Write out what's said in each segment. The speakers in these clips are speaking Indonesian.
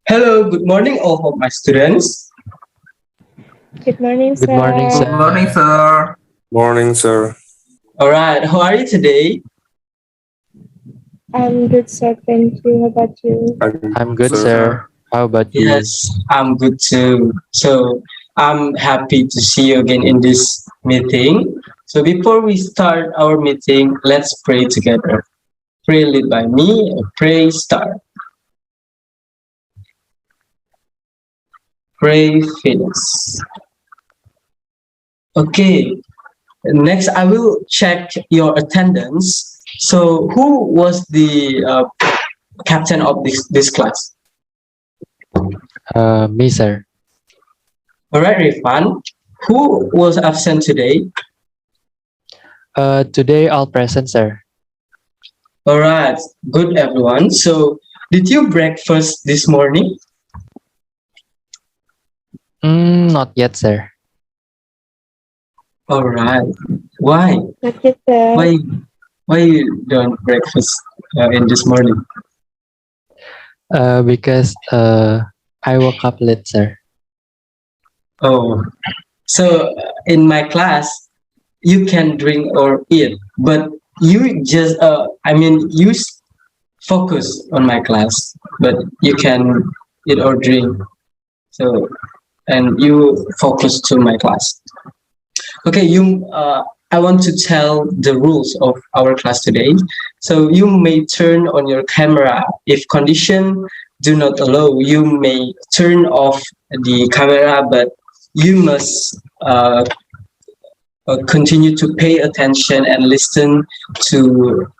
Hello, good morning, all of my students. Good morning, Good morning, sir. Good sir. morning, sir. Morning, sir. All right, how are you today? I'm good, sir. Thank you. How about you? I'm I'm good, good, sir. sir. How about you? Yes, I'm good too. So I'm happy to see you again in this meeting. So before we start our meeting, let's pray together. Pray lead by me. Pray start. Pray finish. Okay. Next, I will check your attendance. So who was the captain of this class? Me, sir. All right, Rifan. Who was absent today? Today all present, sir. All right, good everyone. So, did you breakfast this morning? Not yet, sir. All right. Why? Not yet, sir. Why you don't breakfast in this morning? Because I woke up late, sir. Oh, so in my class, you can drink or eat, but you just focus on my class, but you can eat or drink. So and you focus to my class. Okay, I want to tell the rules of our class today. So you may turn on your camera if condition do not allow. You may turn off the camera, but you must continue to pay attention and listen to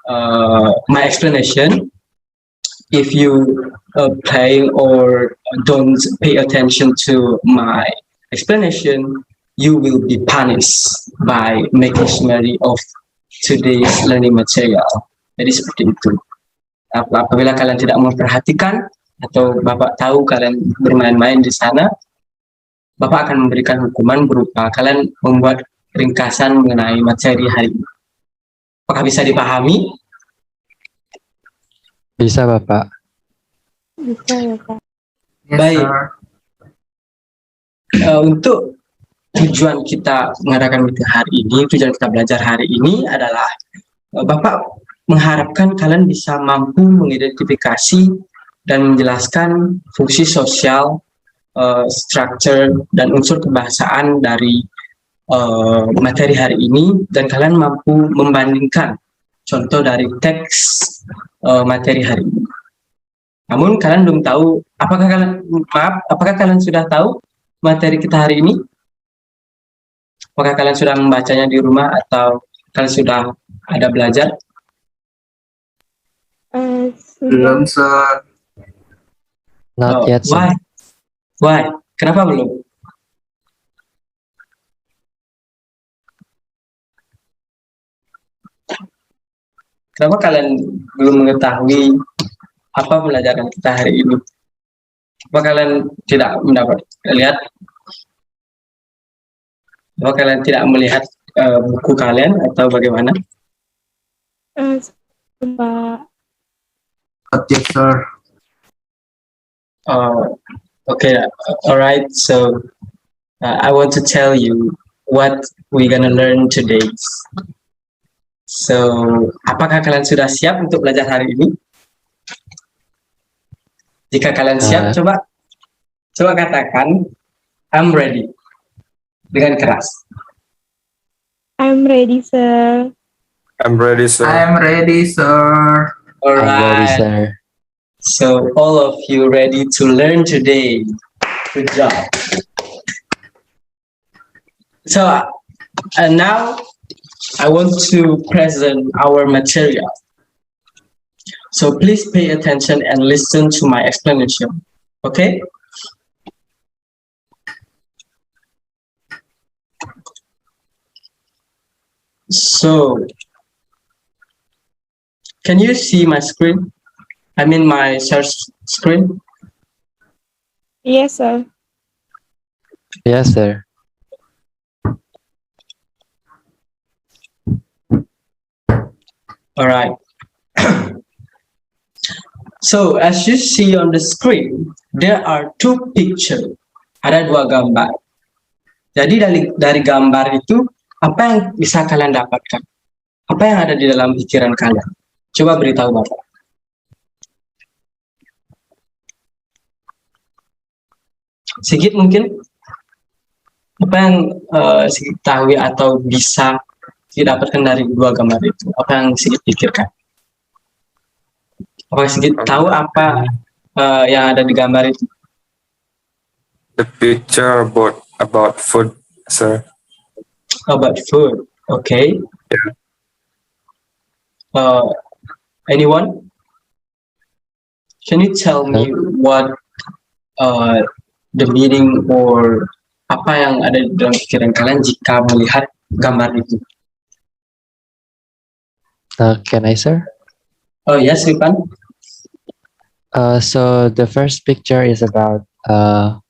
my explanation. If you play or don't pay attention to my explanation, you will be punished by making summary of today's learning material. Jadi seperti itu. Apabila kalian tidak memperhatikan atau Bapak tahu kalian bermain-main di sana, Bapak akan memberikan hukuman berupa kalian membuat ringkasan mengenai materi hari ini. Apakah bisa dipahami? Bisa, Bapak. Bisa ya, Pak. Yes, Baik. sir. Untuk tujuan kita mengadakan meeting hari ini, tujuan kita belajar hari ini adalah Bapak mengharapkan kalian bisa mampu mengidentifikasi dan menjelaskan fungsi sosial, structure, dan unsur kebahasaan dari materi hari ini, dan kalian mampu membandingkan contoh dari teks materi hari ini. Namun kalian belum tahu, apakah kalian sudah tahu materi kita hari ini? Apakah kalian sudah membacanya di rumah atau kalian sudah ada belajar? Belum, sir. Not yet, sir. Why? Why? Kenapa belum? Kenapa kalian belum mengetahui apa pelajaran kita hari ini? Apa kalian tidak mendapat lihat? Apa kalian tidak melihat buku kalian atau bagaimana? Pak. Not yet, sir. Okay, alright. So I want to tell you what we're gonna learn today. So, apakah kalian sudah siap untuk belajar hari ini? Jika kalian siap, coba katakan, I'm ready. Dengan keras. I'm ready, sir. I'm ready, sir. I am ready, sir. I'm ready, Alright. sir. So, all of you ready to learn today? Good job. So, and now I want to present our material. So please pay attention and listen to my explanation. Okay? So, can you see my screen? I mean my search screen? Yes, sir. Yes, sir. All right. So as you see on the screen, there are two picture. Ada dua gambar. Jadi dari gambar itu, apa yang bisa kalian dapatkan? Apa yang ada di dalam pikiran kalian? Coba beritahu Bapak. Sigit mungkin? Apa yang Sigit tahu atau bisa didapatkan dari dua gambar itu? Apa yang Sigit pikirkan? Apakah Sigit tahu apa yang ada di gambar itu? The picture about food, sir. About food, okay. Yeah. Anyone? Can you tell me what the meaning or apa yang ada di dalam pikiran kalian jika melihat gambar itu? Can I, sir? Oh yes, Ripan. So the first picture is about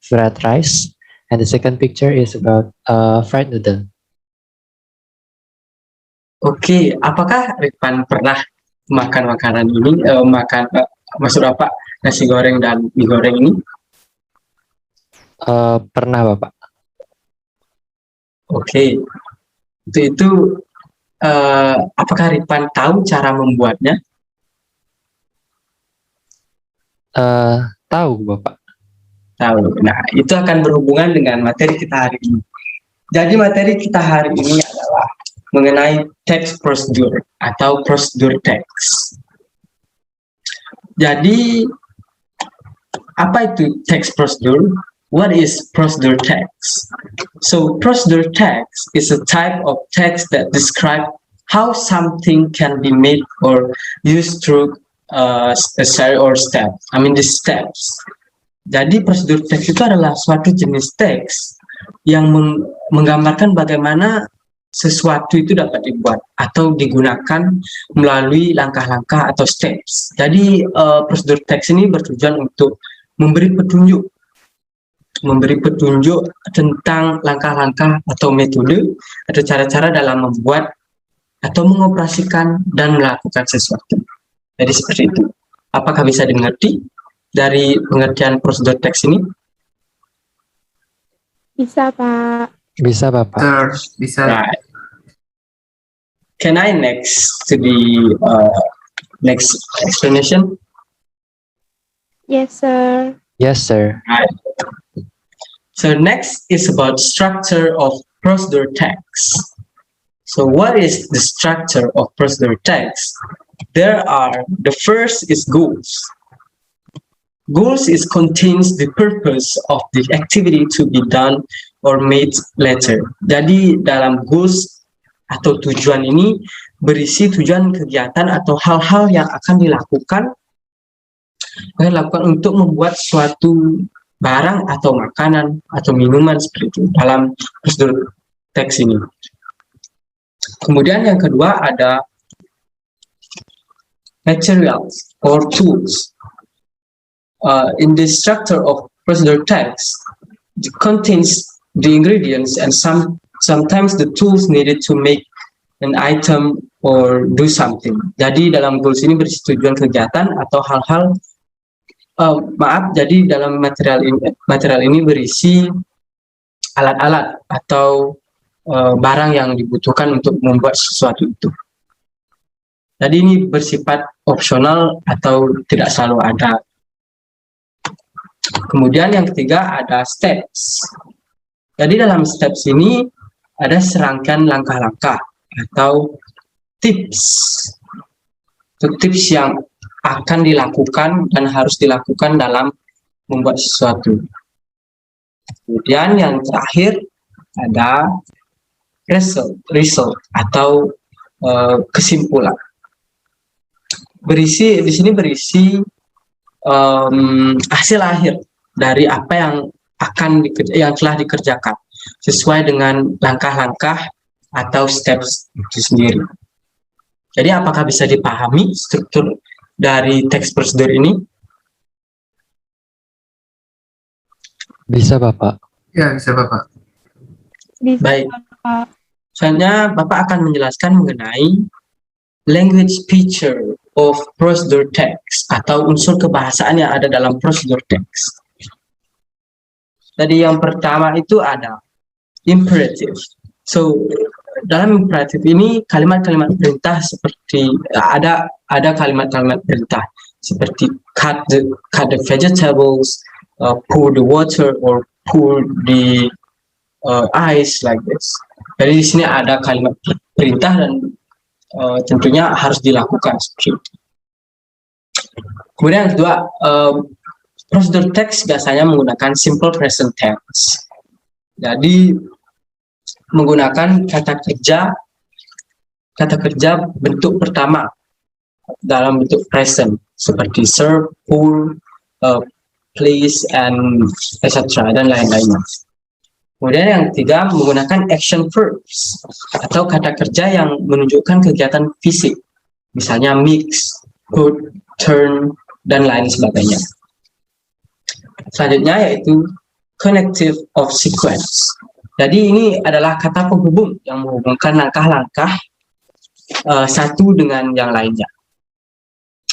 fried rice, and the second picture is about fried noodle. Oke, apakah Ripan pernah makan makanan ini? Maksud Bapak nasi goreng dan mie goreng ini? Pernah, Bapak. Oke, itu apakah Ripan tahu cara membuatnya? Tahu, Bapak. Tahu. Nah, itu akan berhubungan dengan materi kita hari ini. Jadi materi kita hari ini adalah mengenai text procedure atau prosedur teks. Jadi, apa itu text procedure? What is procedure text? So, procedure text is a type of text that describe how something can be made or used through a series or steps. I mean the steps. Jadi prosedur teks itu adalah suatu jenis teks yang menggambarkan bagaimana sesuatu itu dapat dibuat atau digunakan melalui langkah-langkah atau steps. Jadi prosedur teks ini bertujuan untuk memberi petunjuk tentang langkah-langkah atau metode atau cara-cara dalam membuat atau mengoperasikan dan melakukan sesuatu. Jadi seperti itu. Apakah bisa dimengerti dari pengertian prosedur teks ini? Bisa, Pak. Bisa, Bapak. Sir, bisa. Right. Can I next to the next explanation? Yes, sir. Yes, sir. Right. So next is about structure of procedure text. So what is the structure of procedure text? The first is goals. Goals contains the purpose of the activity to be done or made later. Jadi dalam goals atau tujuan ini berisi tujuan kegiatan atau hal-hal yang akan dilakukan untuk membuat suatu barang atau makanan atau minuman seperti itu dalam prosedur teks ini. Kemudian yang kedua ada materials or tools. In the structure of procedure text, it contains the ingredients and sometimes the tools needed to make an item or do something. Jadi dalam goals ini berisi tujuan kegiatan atau hal-hal jadi dalam material ini berisi alat-alat atau barang yang dibutuhkan untuk membuat sesuatu itu. Jadi ini bersifat opsional atau tidak selalu ada. Kemudian yang ketiga ada steps. Jadi dalam steps ini ada serangkaian langkah-langkah atau tips. Itu tips yang akan dilakukan dan harus dilakukan dalam membuat sesuatu. Kemudian yang terakhir ada result atau kesimpulan. Di sini berisi hasil akhir dari apa yang telah dikerjakan sesuai dengan langkah-langkah atau steps itu sendiri. Jadi apakah bisa dipahami struktur dari teks prosedur ini? Bisa, Bapak. Ya, bisa Bapak. Bisa, Baik. Pak. Selanjutnya Bapak akan menjelaskan mengenai language feature of procedure text atau unsur kebahasaan yang ada dalam procedure text. Jadi yang pertama itu ada imperative. So dalam imperative ini kalimat-kalimat perintah seperti ada kalimat-kalimat perintah seperti cut the vegetables, pour the water, or pour the ice, like this. Jadi di sini ada kalimat perintah dan tentunya harus dilakukan seperti itu. Kemudian yang kedua, procedure text biasanya menggunakan simple present tense. Jadi menggunakan kata kerja bentuk pertama dalam bentuk present seperti serve, pour, please, and etc. dan lain-lainnya. Kemudian yang ketiga menggunakan action verbs atau kata kerja yang menunjukkan kegiatan fisik, misalnya mix, put, turn, dan lain sebagainya. Selanjutnya yaitu connective of sequence. Jadi ini adalah kata penghubung yang menghubungkan langkah-langkah satu dengan yang lainnya.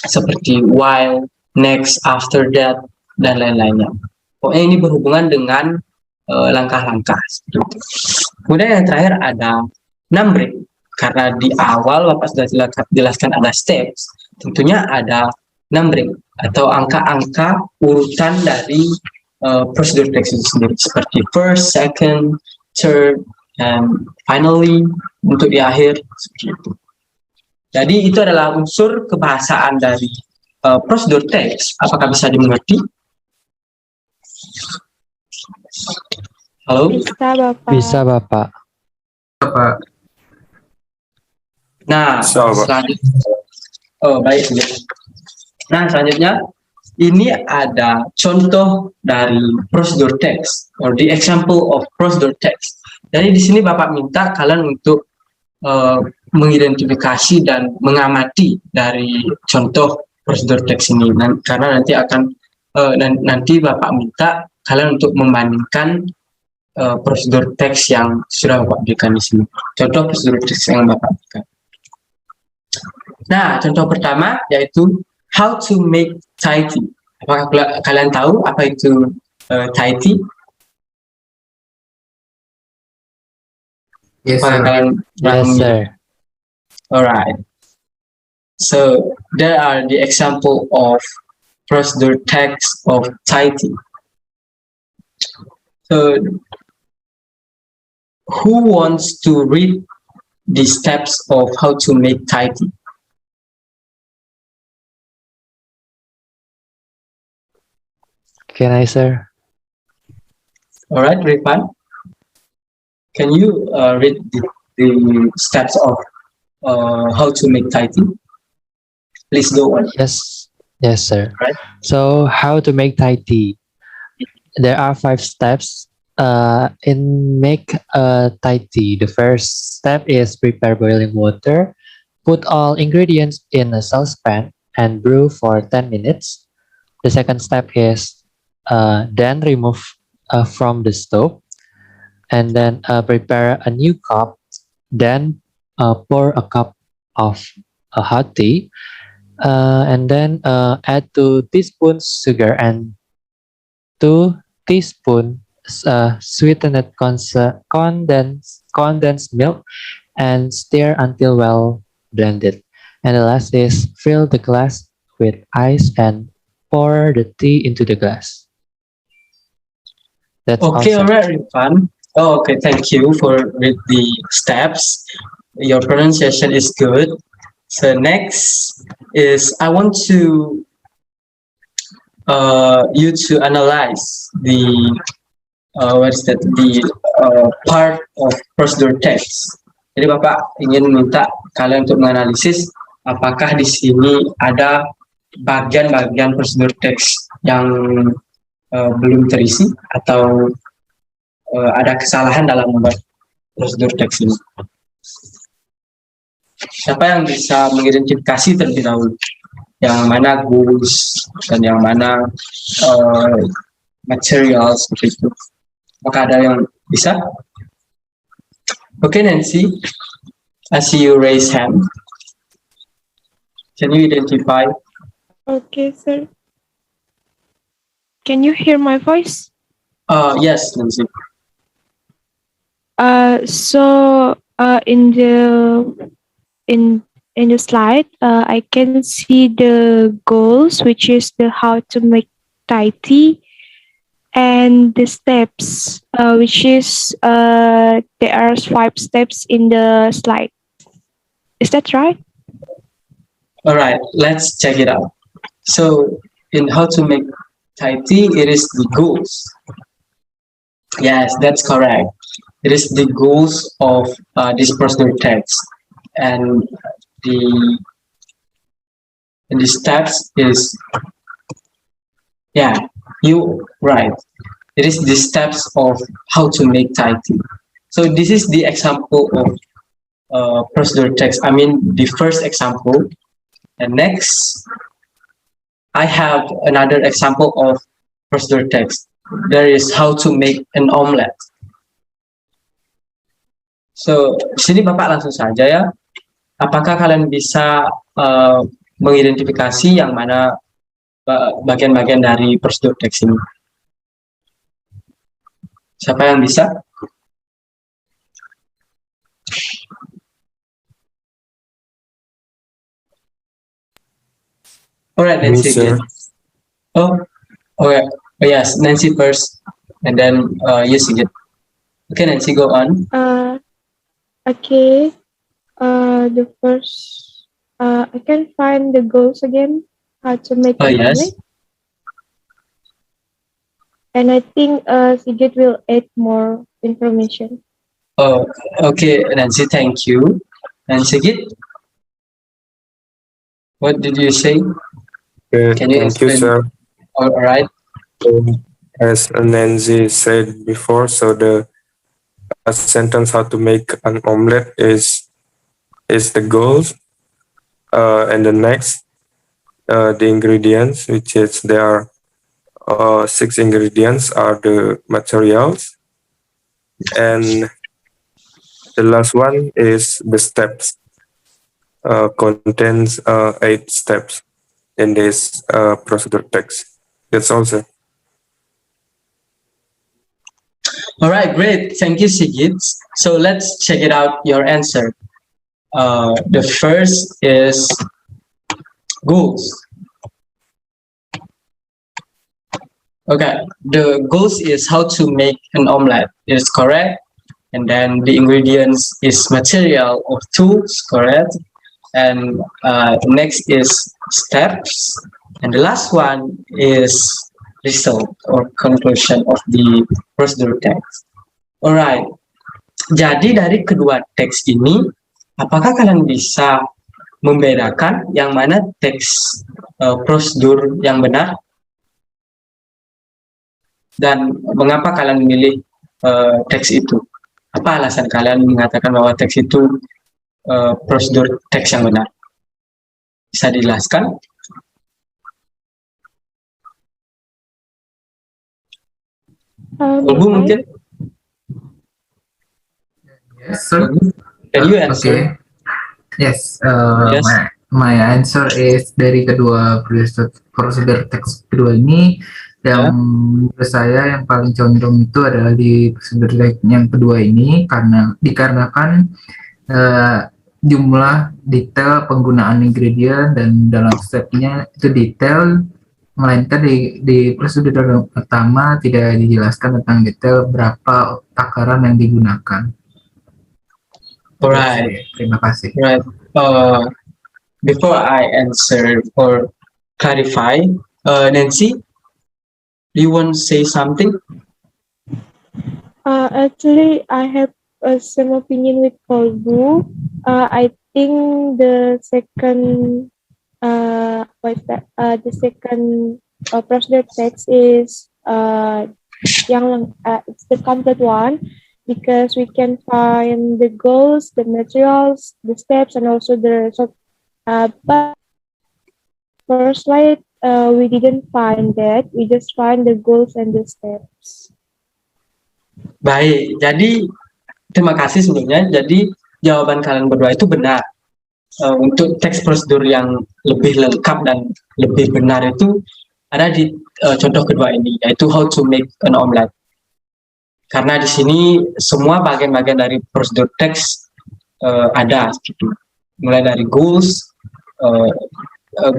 Seperti while, next, after that, dan lain-lainnya. Pokoknya ini berhubungan dengan langkah-langkah. Kemudian yang terakhir ada numbering. Karena di awal Bapak sudah jelaskan ada steps, tentunya ada numbering atau angka-angka urutan dari prosedur text itu sendiri. Seperti first, second, third, and finally, untuk di akhir, seperti itu. Jadi itu adalah unsur kebahasaan dari prosedur teks. Apakah bisa dimengerti? Halo? Bisa, Bapak. Bisa, Bapak. Bapak. Nah, Bisa, Pak. selanjutnya. Oh, baik. Nah, selanjutnya ini ada contoh dari prosedur text, or the example of prosedur text. Jadi di sini Bapak minta kalian untuk mengidentifikasi dan mengamati dari contoh prosedur teks ini, karena nanti akan nanti Bapak minta kalian untuk membandingkan prosedur teks yang sudah Bapak berikan di sini. Contoh prosedur teks yang Bapak berikan. Nah, contoh pertama yaitu how to make tidy. Apakah kalian tahu apa itu tidy? Yes, Apakah sir. kalian Yes, sir. Alright. So there are the example of procedure text of tidy. So who wants to read the steps of how to make tidy? Can I, sir? Alright, Rifan. Can you read the steps of how to make tidy? Please go on. Yes, yes, sir. Right. So, how to make Thai tea? There are 5 steps in make Thai tea. The first step is prepare boiling water. Put all ingredients in a saucepan and brew for 10 minutes. The second step is then remove from the stove and then prepare a new cup. Then pour a cup of hot tea. And then add 2 teaspoons sugar and 2 teaspoons sweetened condensed milk and stir until well blended. And the last is fill the glass with ice and pour the tea into the glass. That's Okay, all, all sir. right, Rifan. Oh, okay, thank you for the steps. Your pronunciation is good. So next is I want to you to analyze the part of procedure text. Jadi Bapak ingin minta kalian untuk menganalisis apakah di sini ada bagian-bagian prosedur teks yang belum terisi atau ada kesalahan dalam membuat prosedur teks ini. Siapa yang bisa mengidentifikasi terlebih dahulu? Yang mana goals dan yang mana material seperti itu? Apakah ada yang bisa? Okay, Nancy, I see you raise hand. Can you identify? Okay, sir. Can you hear my voice? Yes, Nancy. In the slide, I can see the goals, which is the how to make tidy, and the steps, which is there are 5 steps in the slide. Is that right? All right, let's check it out. So, in how to make tidy, it is the goals. Yes, that's correct. It is the goals of this personal text, and the the steps is, yeah, you right. It is the steps of how to make tidy. So this is the example of personal text. I mean the first example. And next, I have another example of personal text. There is how to make an omelette. So, di sini Bapak langsung saja ya. Apakah kalian bisa mengidentifikasi yang mana bagian-bagian dari prosedur teks ini? Siapa yang bisa? Alright, Me, Nancy. sir. Oh, okay. Oh yes, Nancy first, and then you Sigit. Okay, Nancy, go on. Okay. The first, I can find the goals again. How to make Oh an yes. omelet. And I think Sigit will add more information. Oh, okay, Nancy, thank you. And Sigit, what did you say? Okay, Can you thank you, explain? sir. All right. As Nancy said before, so the sentence how to make an omelette is the goals, and the next, the ingredients, which is there are 6 ingredients are the materials, and the last one is the steps. Contains 8 steps in this procedure text. That's all, sir. All right, great. Thank you, Sigit. So let's check it out, your answer. The first is goals. Okay, the goals is how to make an omelette. It is correct. And then the ingredients is material of tools, correct. And next is steps. And the last one is result or conclusion of the procedure text. Alright, jadi dari kedua teks ini, apakah kalian bisa membedakan yang mana teks prosedur yang benar? Dan mengapa kalian memilih teks itu? Apa alasan kalian mengatakan bahwa teks itu prosedur teks yang benar? Bisa dijelaskan? Ulbu mungkin? Yes, sir. Can you answer? Okay. Yes. Yes. My answer is dari kedua prosedur teks kedua ini yang menurut saya yang paling condong itu adalah di prosedur teks yang kedua ini dikarenakan jumlah detail penggunaan ingredient dan dalam stepnya itu detail, melainkan di prosedur pertama tidak dijelaskan tentang detail berapa takaran yang digunakan. Alright. Terima kasih. Right. Before I answer or clarify, Nancy, do you want to say something? Actually, I have some opinion with Kolbu. I think the second, the second procedure text is it's the complete one, because we can find the goals, the materials, the steps, and also the result. But first slide, we didn't find that. We just find the goals and the steps. Baik, jadi terima kasih sebelumnya. Jadi jawaban kalian berdua itu benar. untuk teks prosedur yang lebih lengkap dan lebih benar itu ada di contoh kedua ini, yaitu how to make an omelette. Karena di sini semua bagian-bagian dari prosedur teks ada gitu. Mulai dari goals,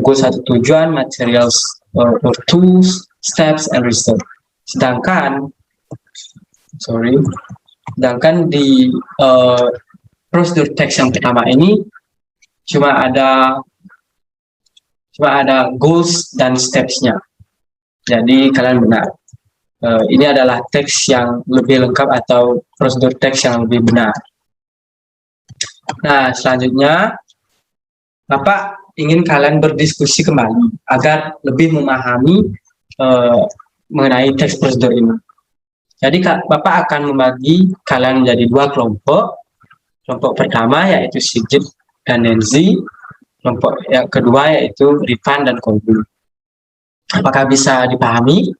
goals atau tujuan, materials or tools, steps and result. Sedangkan di prosedur teks yang pertama ini cuma ada goals dan steps-nya. Jadi kalian benar. Ini adalah teks yang lebih lengkap atau prosedur teks yang lebih benar. Nah, selanjutnya Bapak ingin kalian berdiskusi kembali agar lebih memahami mengenai teks prosedur ini. Jadi Bapak akan membagi kalian menjadi dua kelompok. Kelompok pertama yaitu Sigit dan Nancy. Kelompok yang kedua yaitu Rifan dan Kolbu. Apakah bisa dipahami?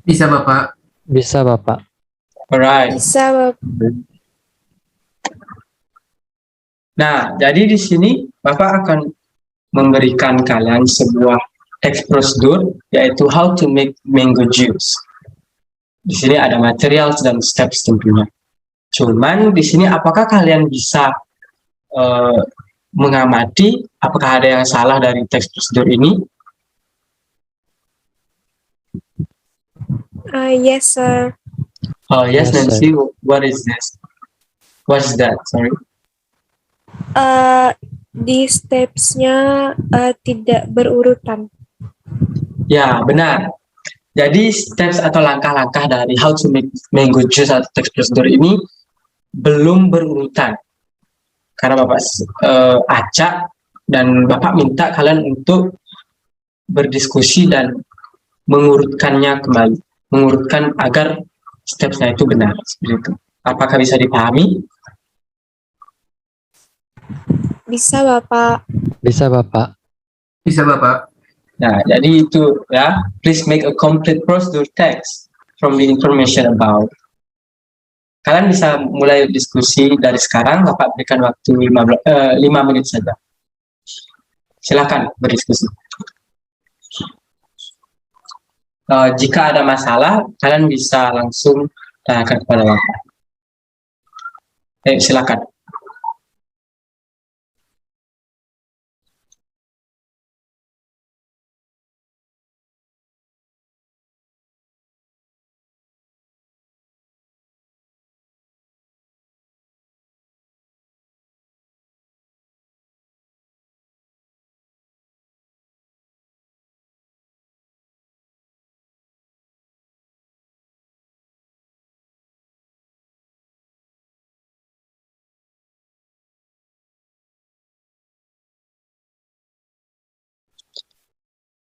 Bisa Bapak. Bisa, Bapak. Alright. Bisa, Bapak. Nah, jadi di sini Bapak akan memberikan kalian sebuah teks prosedur yaitu how to make mango juice. Di sini ada materials dan steps tentunya. Cuman di sini apakah kalian bisa mengamati apakah ada yang salah dari teks prosedur ini? Yes, sir. Yes, Yes, Nancy. What is this? What is that? Sorry. Di steps-nya tidak berurutan. Ya, benar. Jadi steps atau langkah-langkah dari how to make mango juice atau teks prosedur ini belum berurutan. Karena Bapak acak dan Bapak minta kalian untuk berdiskusi dan mengurutkannya kembali. Mengurutkan agar stepsnya itu benar. Seperti itu. Apakah bisa dipahami? Bisa, Bapak. Bisa, Bapak. Bisa Bapak. Nah, jadi itu ya. Please make a complete procedure text from the information about. Kalian bisa mulai diskusi dari sekarang. Bapak berikan waktu 5 menit saja. Silakan berdiskusi. Jika ada masalah, kalian bisa langsung tanyakan kepada Bapak. Silakan.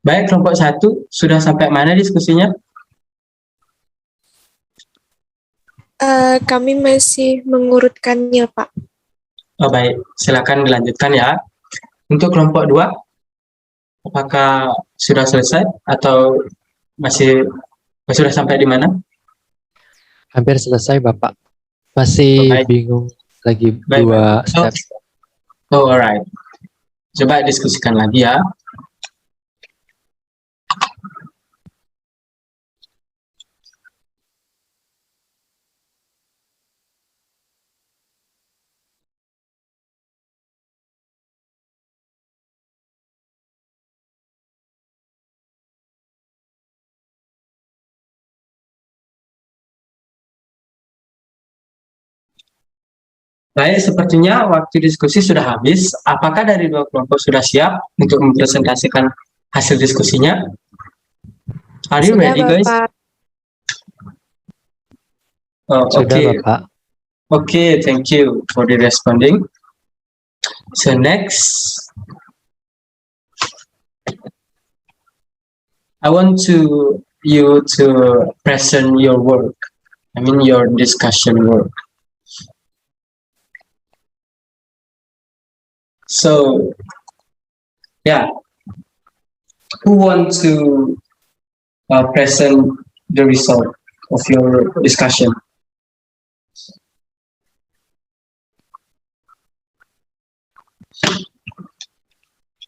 Baik, kelompok 1 sudah sampai mana diskusinya? Kami masih mengurutkannya, Pak. Oh, baik, silakan dilanjutkan ya. Untuk kelompok 2, apakah sudah selesai atau masih sudah sampai di mana? Hampir selesai, Bapak. Masih Baik. bingung lagi Baik, dua baik. steps. Oh, alright. Coba diskusikan lagi ya. Baik, sepertinya waktu diskusi sudah habis. Apakah dari dua kelompok sudah siap untuk mempresentasikan hasil diskusinya? Are you Sudah, ready, guys? Bapak. Sudah, Okay. Bapak. Okay, thank you for the responding. So next, I want you to present your work. I mean your discussion work. So, yeah, who want to present the result of your discussion?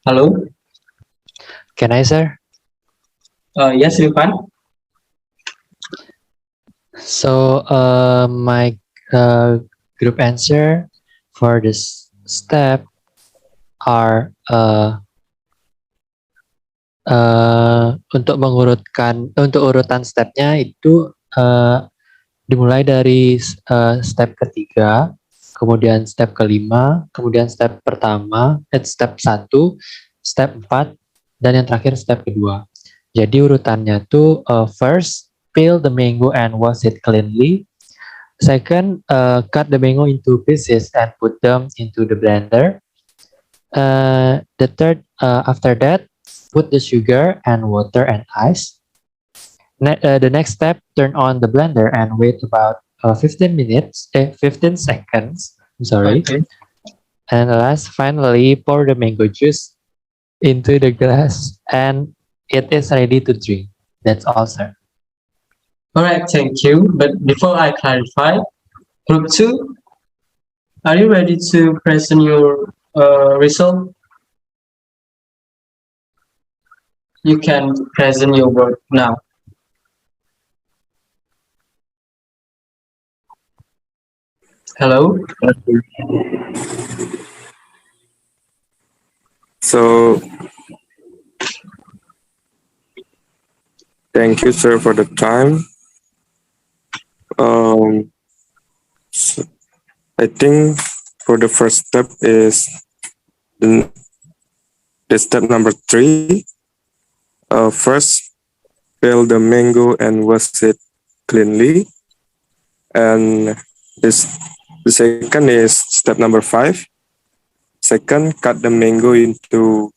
Halo, Can I, sir? yes, Rifan. So, my group answer for this step are untuk urutan stepnya itu dimulai dari step ketiga, kemudian step kelima, kemudian step pertama, step 1, step 4, dan yang terakhir step kedua. Jadi urutannya tuh first peel the mango and wash it cleanly. Second, cut the mango into pieces and put them into the blender. The third, after that, put the sugar and water and ice. The next step, turn on the blender and wait about 15 seconds. I'm sorry. Okay. And last, finally, pour the mango juice into the glass and it is ready to drink. That's all, sir. All right, thank you. But before I clarify, group 2, are you ready to present your result? You can present your work now. Hello? So, thank you, sir, for the time. So I think for the first step is the step number 3. First, peel the mango and wash it cleanly. And the second is step number 5. Second, cut the mango into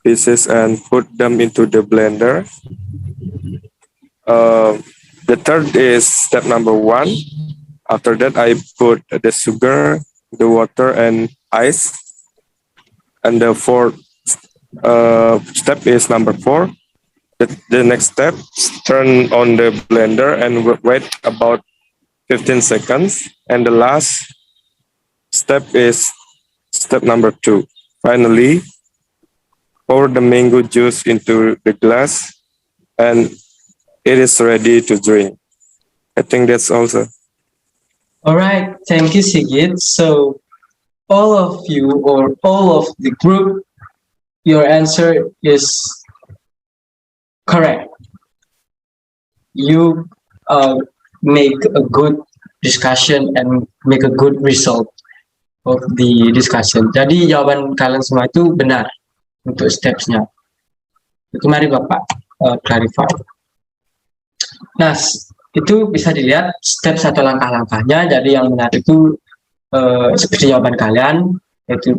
pieces and put them into the blender. The third is step number 1. After that, I put the sugar, the water, and ice. And the fourth step is number 4. The next step, turn on the blender and wait about 15 seconds. And the last step is step number 2. Finally, pour the mango juice into the glass and it is ready to drink. I think that's also. All right, thank you, Sigit. So, all of you or all of the group, your answer is correct. You make a good discussion and make a good result of the discussion. Jadi jawaban kalian semua itu benar untuk steps-nya. Itu mari Bapak clarify. Nah, itu bisa dilihat step atau langkah-langkahnya. Jadi yang benar itu seperti jawaban kalian, yaitu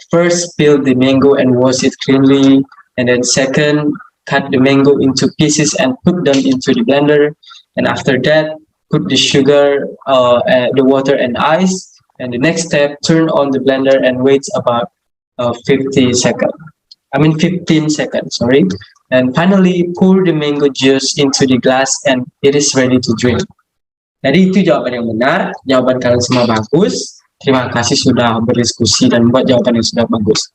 first peel the mango and wash it cleanly, and then second cut the mango into pieces and put them into the blender, and after that put the sugar, the water and ice, and the next step turn on the blender and wait about 15 seconds, sorry, and finally pour the mango juice into the glass and it is ready to drink. Jadi itu jawaban yang benar, jawaban kalian semua bagus. Terima kasih sudah berdiskusi dan membuat jawaban yang sudah bagus.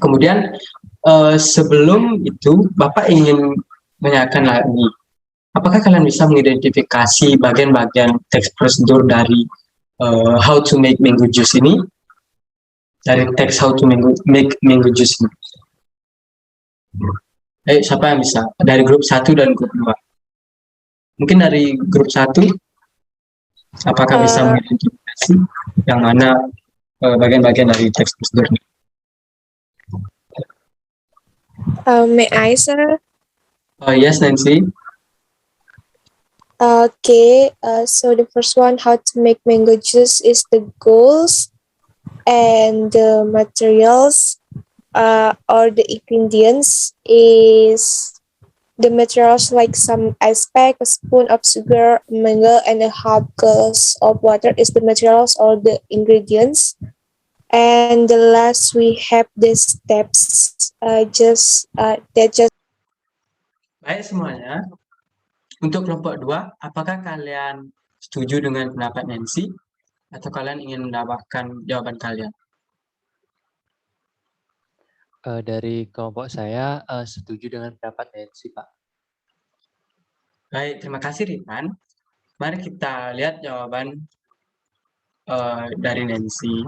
Kemudian sebelum itu Bapak ingin menanyakan lagi, apakah kalian bisa mengidentifikasi bagian-bagian teks prosedur dari how to make mango juice ini? Dari teks how to make mango juice ini. Siapa yang bisa? Dari grup 1 dan grup 2. Mungkin dari grup 1, apakah bisa mengidentifikasi yang mana bagian-bagian dari teks prosedur ini? May I, sir? Yes, Nancy. Okay, so the first one, how to make mango juice, is the goals, and the materials or the ingredients is the materials like some ice pack, a spoon of sugar, mango, and a half glass of water is the materials or the ingredients. And the last we have the steps. Baik semuanya. Untuk kelompok 2, apakah kalian setuju dengan pendapat Nancy atau kalian ingin mendapatkan jawaban kalian? Dari kelompok saya setuju dengan pendapat Nancy, Pak. Baik, terima kasih Rifan. Mari kita lihat jawaban dari Nancy.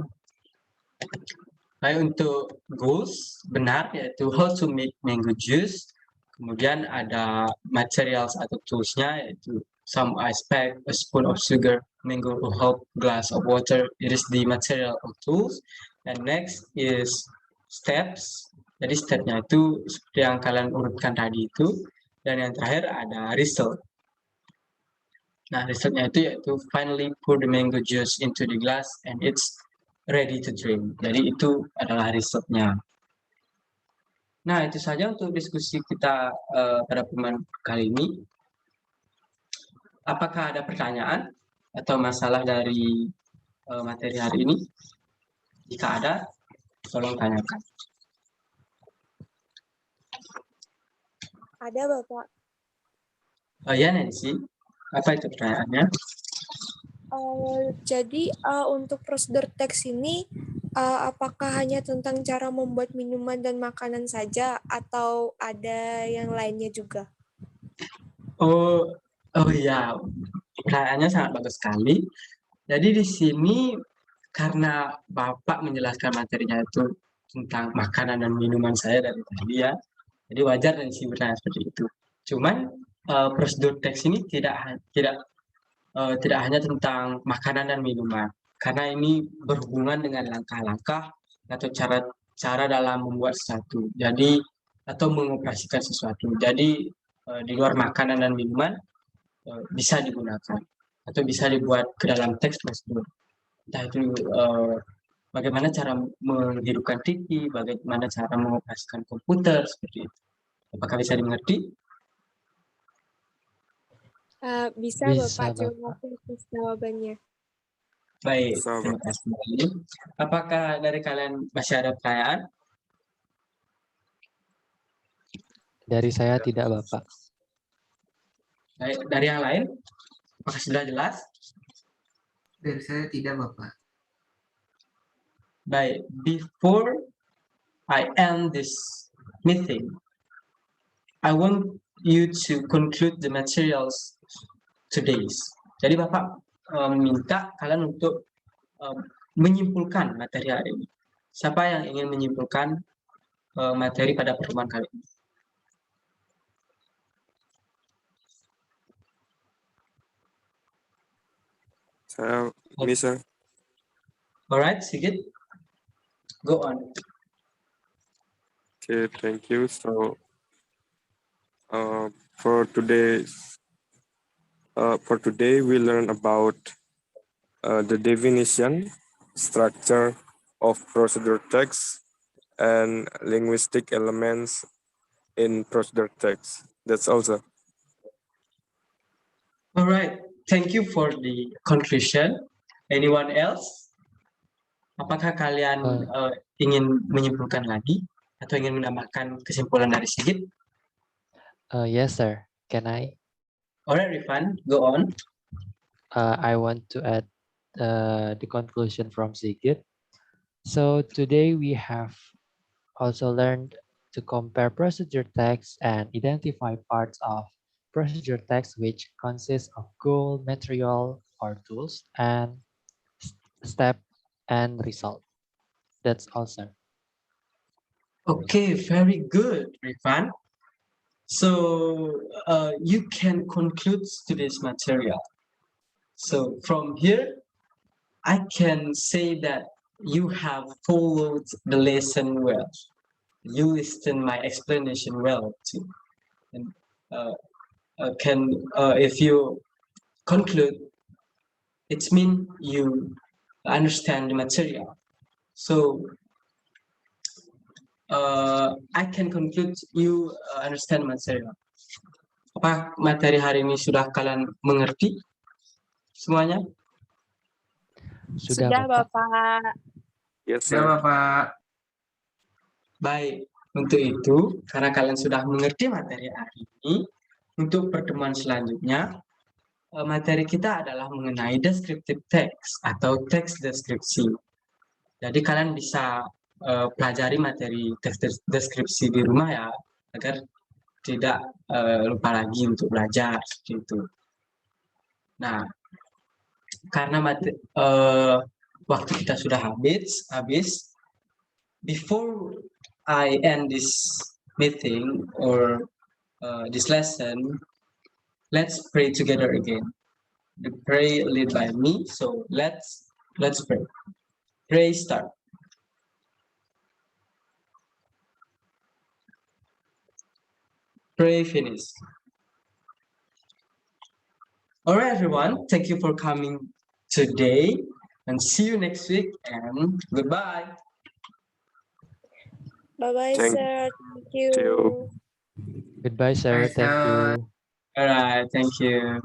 Baik, untuk goals benar, yaitu how to make mango juice. Kemudian ada materials atau toolsnya, yaitu some ice pack, a spoon of sugar, mango pulp, glass of water. It is the material of tools. And next is steps. Jadi stepnya itu seperti yang kalian urutkan tadi itu. Dan yang terakhir ada result. Nah, resultnya itu yaitu finally pour the mango juice into the glass and it's ready to drink. Jadi itu adalah resultnya. Nah, itu saja untuk diskusi kita pada pertemuan kali ini. Apakah ada pertanyaan atau masalah dari materi hari ini? Jika ada, tolong tanyakan. Ada Bapak. Ya, Nancy. Apa itu pertanyaannya? Jadi untuk prosedur teks ini apakah hanya tentang cara membuat minuman dan makanan saja atau ada yang lainnya juga? Oh ya, pertanyaannya sangat bagus sekali. Jadi di sini karena Bapak menjelaskan materinya itu tentang makanan dan minuman saya dari tadi ya, jadi wajar Nancy bertanya seperti itu. Cuman prosedur teks ini tidak hanya tentang makanan dan minuman, karena ini berhubungan dengan langkah-langkah atau cara dalam membuat sesuatu. Jadi atau mengoperasikan sesuatu. Jadi di luar makanan dan minuman bisa digunakan atau bisa dibuat ke dalam teks prosedur. Entah itu bagaimana cara menghidupkan TV, bagaimana cara mengoperasikan komputer seperti itu. Apakah bisa dimengerti? Bisa Bisa, Bapak, terima Bapak. kasih atas jawabannya. Baik, Bisa, terima kasih. Apakah dari kalian masih ada pertanyaan? Dari saya tidak, Bapak. Baik, dari yang lain? Apakah sudah jelas? Dari saya tidak, Bapak. Baik, before I end this meeting, I want you to conclude the materials today's. Jadi Bapak minta kalian untuk menyimpulkan materi hari ini. Siapa yang ingin menyimpulkan materi pada pertemuan kali ini? Saya bisa. Alright, Sigit, go on. Okay, thank you. So, for today, we learn about the definition, structure of procedure text, and linguistic elements in procedure text. That's all, sir. Alright, thank you for the conclusion. Anyone else? Apakah kalian ingin menyimpulkan lagi atau ingin menambahkan kesimpulan dari Sigit? Yes, sir. Can I? Alright, Rifan, go on. I want to add the conclusion from Sigit. So today we have also learned to compare procedure text and identify parts of procedure text which consist of goal, material, or tools, and step and result. That's all, sir. Okay, very good, Rifan. So you can conclude today's material. So from here, I can say that you have followed the lesson well. You listened my explanation well too. And if you conclude, it means you understand the material. So I can conclude you understand material. Apa materi hari ini sudah kalian mengerti semuanya? Sudah, Bapak. Yes, Ya, sir. Bapak. Baik, untuk itu karena kalian sudah mengerti materi hari ini, untuk pertemuan selanjutnya materi kita adalah mengenai descriptive text atau teks deskripsi. Jadi kalian bisa pelajari materi teks deskripsi di rumah ya, agar tidak lupa lagi untuk belajar seperti itu. Nah, karena waktu kita sudah habis. Before I end this meeting or this lesson, let's pray together again. The pray led by me. So let's pray. Pray start. Pray finish. All right, everyone. Thank you for coming today, and see you next week. And goodbye. Bye-bye, Thank sir. Thank you. you. Goodbye, sir. Bye, Thank sir. you. All right. Thank you.